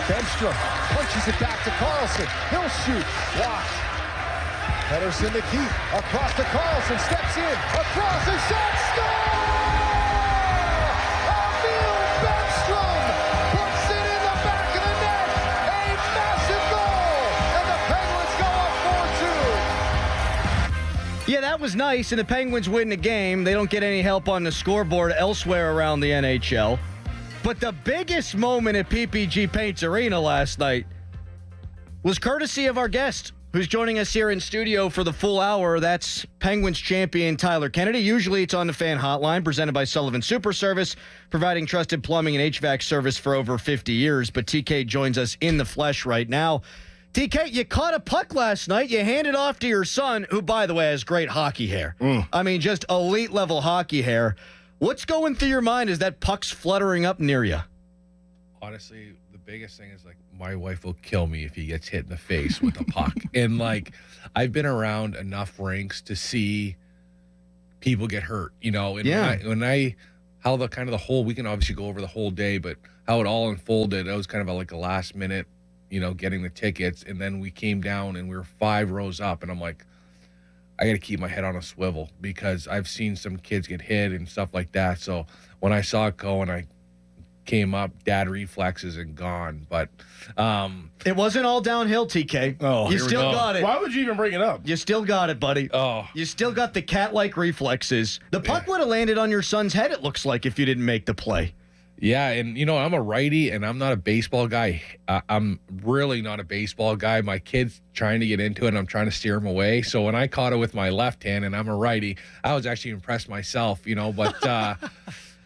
Benstrom punches it back to Carlson. He'll shoot. Blocked. Pedersen to keep. Across to Carlson. Steps in. Across and shot. Score! Emil Benstrom puts it in the back of the net. A massive goal. And the Penguins go up 4-2. Yeah, that was nice, and the Penguins win the game. They don't get any help on the scoreboard elsewhere around the NHL. But the biggest moment at PPG Paints Arena last night was courtesy of our guest, who's joining us here in studio for the full hour. That's Penguins champion Tyler Kennedy. Usually it's on the fan hotline, presented by Sullivan Super Service, providing trusted plumbing and HVAC service for over 50 years. But TK joins us in the flesh right now. TK, you caught a puck last night. You handed off to your son, who, by the way, has great hockey hair. I mean, just elite-level hockey hair. What's going through your mind as that puck's fluttering up near you? Honestly, the biggest thing is, like, my wife will kill me if he gets hit in the face with a puck. And, like, I've been around enough rinks to see people get hurt, you know. And how the kind of the whole, we can obviously go over the whole day, but how it all unfolded, it was kind of like a last minute, you know, getting the tickets. And then we came down and we were 5 rows up. And I'm like, I got to keep my head on a swivel because I've seen some kids get hit and stuff like that. So when I saw it go and I came up, dad reflexes and gone. But it wasn't all downhill, TK. Oh, you still got it. Why would you even bring it up? You still got it, buddy. Oh. You still got the cat-like reflexes. The puck would have landed on your son's head, it looks like, if you didn't make the play. Yeah, and, you know, I'm a righty, and I'm not a baseball guy. I'm really not a baseball guy. My kid's trying to get into it, and I'm trying to steer him away. So when I caught it with my left hand, and I'm a righty, I was actually impressed myself, you know. But,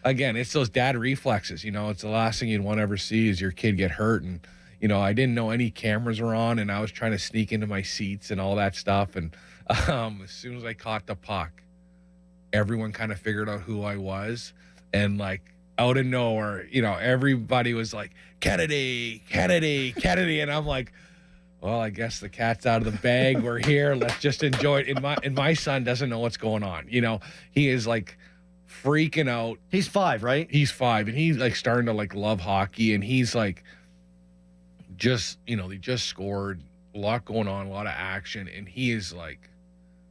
again, it's those dad reflexes, you know. It's the last thing you'd want to ever see is your kid get hurt. And, you know, I didn't know any cameras were on, and I was trying to sneak into my seats and all that stuff. And as soon as I caught the puck, everyone kind of figured out who I was. And, like, out of nowhere, you know, everybody was like, Kennedy, Kennedy, Kennedy. And I'm like, well, I guess the cat's out of the bag. We're here. Let's just enjoy it. And my son doesn't know what's going on. You know, he is like freaking out. He's 5, right? He's 5, and he's like starting to like love hockey. And he's like, just, you know, they just scored, a lot going on, a lot of action. And he is like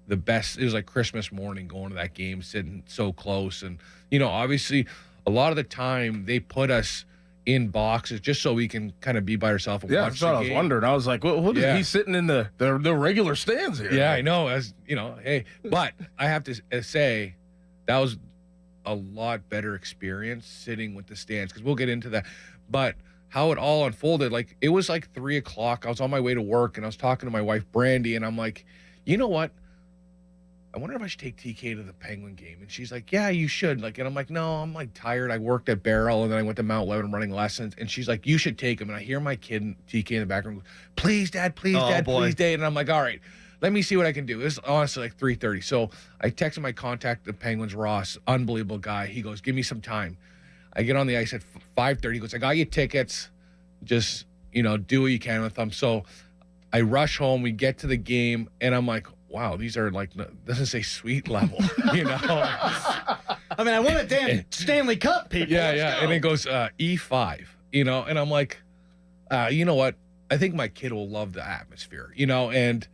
the best. It was like Christmas morning going to that game, sitting so close. And, you know, obviously, a lot of the time they put us in boxes just so we can kind of be by ourselves and watch that's what the I was game. wondering. I was like, what is he sitting in the regular stands here? Yeah, I know. As you know, hey, but I have to say that was a lot better experience sitting with the stands, because we'll get into that. But how it all unfolded, like, it was like 3:00. I was on my way to work, and I was talking to my wife, Brandy, and I'm like, you know what? I wonder if I should take TK to the Penguin game. And she's like, yeah, you should. Like, and I'm like, no, I'm like tired. I worked at Barrel, and then I went to Mount Lebanon running lessons. And she's like, you should take him. And I hear my kid, TK, in the background go, please, Dad, please, Dad, please, Dad. And I'm like, all right, let me see what I can do. It was honestly like 3:30. So I texted my contact, the Penguins, Ross, unbelievable guy. He goes, give me some time. I get on the ice at 5:30. He goes, I got you tickets. Just, you know, do what you can with them. So I rush home. We get to the game, and I'm like, wow, these are like, doesn't say sweet level, you know? I mean, I won a damn Stanley Cup, people. Yeah, Let's yeah. go. And it goes E5, you know? And I'm like, you know what? I think my kid will love the atmosphere, you know? And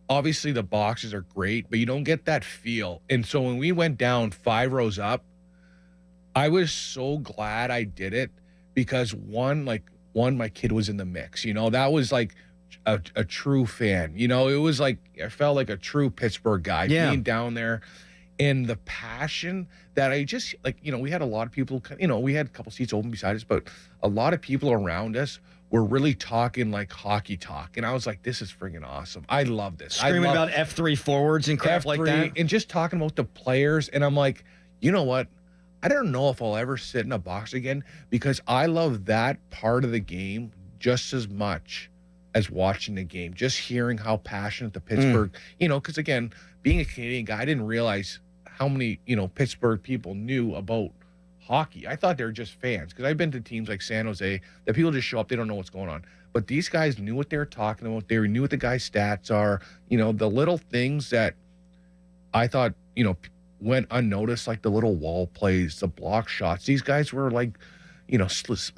obviously the boxes are great, but you don't get that feel. And so when we went down 5 rows up, I was so glad I did it because one, my kid was in the mix, you know? That was like a true fan, you know. It was like I felt like a true Pittsburgh guy being down there, and the passion that I just, like, you know, we had a lot of people, you know, we had a couple seats open beside us, but a lot of people around us were really talking like hockey talk, and I was like, this is friggin' awesome. I love this. Screaming about F3 forwards and crap like that, and just talking about the players. And I'm like, you know what? I don't know if I'll ever sit in a box again, because I love that part of the game just as much as watching the game, just hearing how passionate the Pittsburgh, you know, because again, being a Canadian guy, I didn't realize how many, you know, Pittsburgh people knew about hockey. I thought they were just fans, because I've been to teams like San Jose that people just show up, they don't know what's going on. But these guys knew what they were talking about. They knew what the guy's stats are, you know, the little things that I thought, you know, went unnoticed, like the little wall plays, the block shots. These guys were like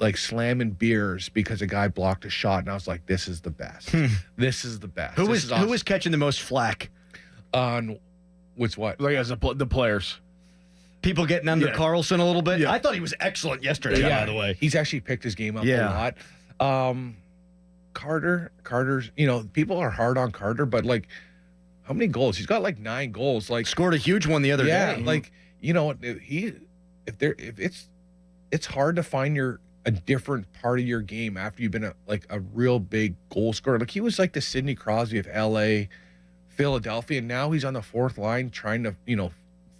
like slamming beers because a guy blocked a shot, and I was like, this is the best. This is the best. Who This is was catching the most flack? on what's what? Like as the players. People getting under Yeah. Carlson a little bit. Yeah. I thought he was excellent yesterday. By the way, He's actually picked his game up Yeah. a lot. Carter's, people are hard on Carter, but like, how many goals? He's got like 9 goals. Like, scored a huge one the other yeah, day. like, it's hard to find a different part of your game after you've been a real big goal scorer. Like, he was like the Sidney Crosby of LA, Philadelphia, and now he's on the 4th line trying to,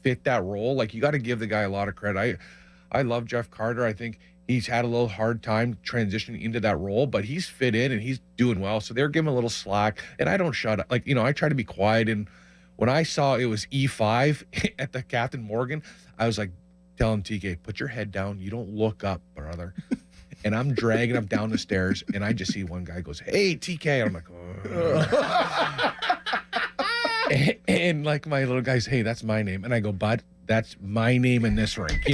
fit that role. Like, you got to give the guy a lot of credit. I love Jeff Carter. I think he's had a little hard time transitioning into that role, but he's fit in and he's doing well. So they're giving him a little slack, and I don't shut up. Like, I try to be quiet. And when I saw it was E5 at the Captain Morgan, I was like, tell him, TK, put your head down. You don't look up, brother. And I'm dragging him down the stairs, and I just see one guy goes, hey, TK. I'm like, oh. and like my little guy's, hey, that's my name. And I go, bud, that's my name in this rink,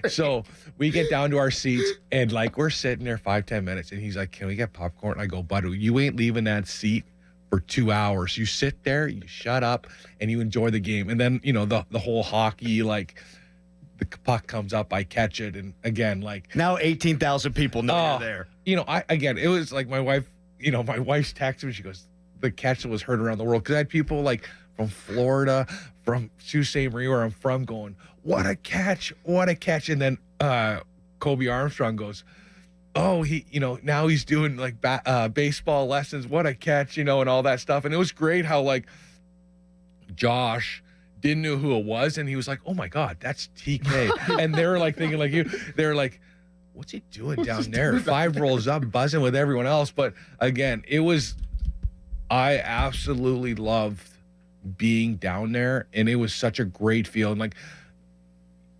So we get down to our seats, and like we're sitting there 5-10 minutes, and he's like, can we get popcorn? And I go, bud, you ain't leaving that seat for 2 hours. You sit there, you shut up, and you enjoy the game. And then, the whole hockey, like, the puck comes up, I catch it, and again, like, now 18,000 people know you're there. It was like my wife, my wife's texted me, she goes, the catch that was heard around the world, because I had people like from Florida, from Sault Ste. Marie, where I'm from, going, what a catch, and then Kobe Armstrong goes, oh, he, now he's doing like baseball lessons, what a catch, and all that stuff. And it was great how like Josh didn't know who it was, and he was like, oh my God, that's TK. And they were like thinking like you, they were like, what's he doing down there? 5 rolls up, buzzing with everyone else. But again, I absolutely loved being down there, and it was such a great feeling. Like,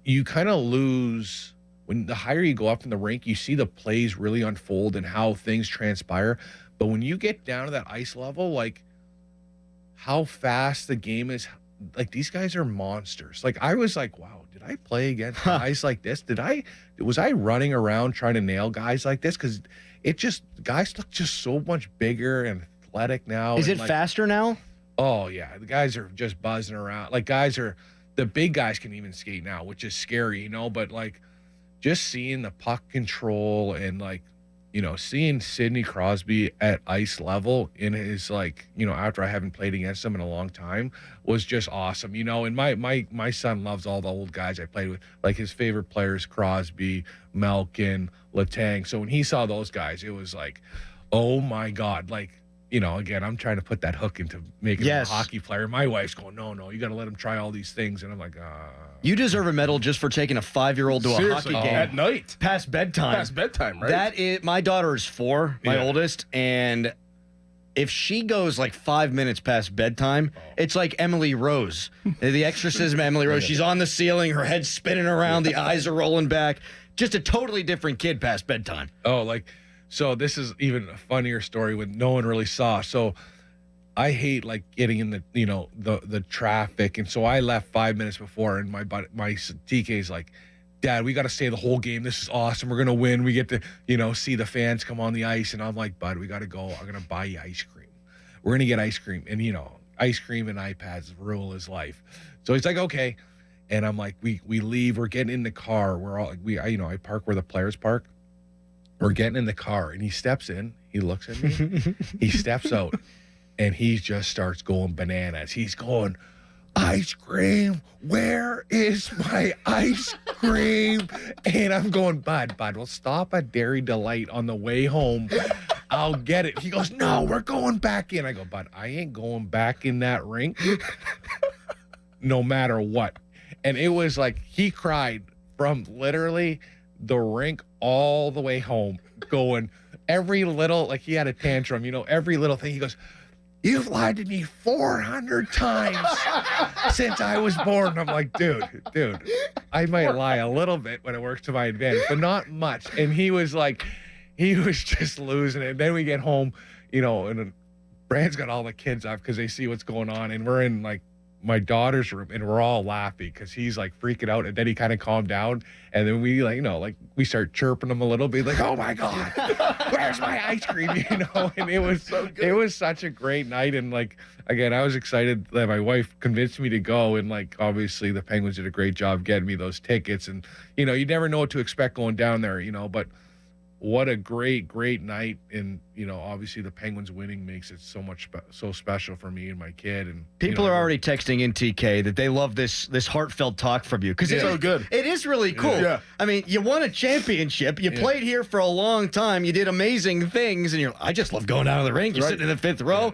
you kind of lose when the higher you go up in the rink, you see the plays really unfold and how things transpire. But when you get down to that ice level, like how fast the game is, like these guys are monsters. Like, I was like, wow, did I play against guys like this? Was I running around trying to nail guys like this? Because guys look just so much bigger and athletic now. Is it like, faster now? Oh yeah, the guys are just buzzing around. Like, the big guys can even skate now, which is scary, but like just seeing the puck control and like, seeing Sidney Crosby at ice level in his like, after I haven't played against him in a long time, was just awesome. And my son loves all the old guys I played with. Like, his favorite players, Crosby, Malkin, Letang. So when he saw those guys, it was like, oh my God, like, again, I'm trying to put that hook into making him a hockey player. My wife's going, no, you got to let him try all these things. And I'm like, You deserve a medal just for taking a 5-year-old to a hockey game at night. past bedtime. Past bedtime, right? My daughter is 4, my Yeah. oldest, and if she goes like 5 minutes past bedtime, it's like Emily Rose, the exorcism of Emily Rose. She's on the ceiling, her head's spinning around, the eyes are rolling back. Just a totally different kid past bedtime. oh, like, so this is even a funnier story when no one really saw. So I hate like getting in the, the traffic. And so I left 5 minutes before, and my TK's like, Dad, we got to stay the whole game. This is awesome. We're going to win. We get to, see the fans come on the ice. And I'm like, bud, we got to go. I'm going to buy you ice cream. We're going to get ice cream. And, ice cream and iPads rule his life. So he's like, okay. And I'm like, we leave. We're getting in the car. We're all, I park where the players park. We're getting in the car, and he steps in. He looks at me. He steps out, and he just starts going bananas. He's going, ice cream, where is my ice cream? And I'm going, bud, we'll stop at Dairy Delight on the way home. I'll get it. He goes, no, we're going back in. I go, bud, I ain't going back in that rink no matter what. And it was like he cried from literally the rink all the way home, going every little, like he had a tantrum, every little thing. He goes, you've lied to me 400 times since I was born. I'm like, dude, I might lie a little bit when it works to my advantage, but not much. And he was just losing it. And then we get home, and Brand's got all the kids up because they see what's going on. And we're in like my daughter's room, and we're all laughing because he's like freaking out, and then he kind of calmed down, and then we we start chirping him a little bit, like, oh my god, where's my ice cream, and it was it was such a great night, and like again, I was excited that my wife convinced me to go, and like obviously the Penguins did a great job getting me those tickets, and you never know what to expect going down there, but. What a great night, and obviously the Penguins winning makes it so special for me and my kid. And people are already texting in TK that they love this heartfelt talk from you because it's so good. It is really cool. Yeah. I mean, you won a championship. You played here for a long time. You did amazing things, and I just love going out of the rink. You're sitting in the fifth row.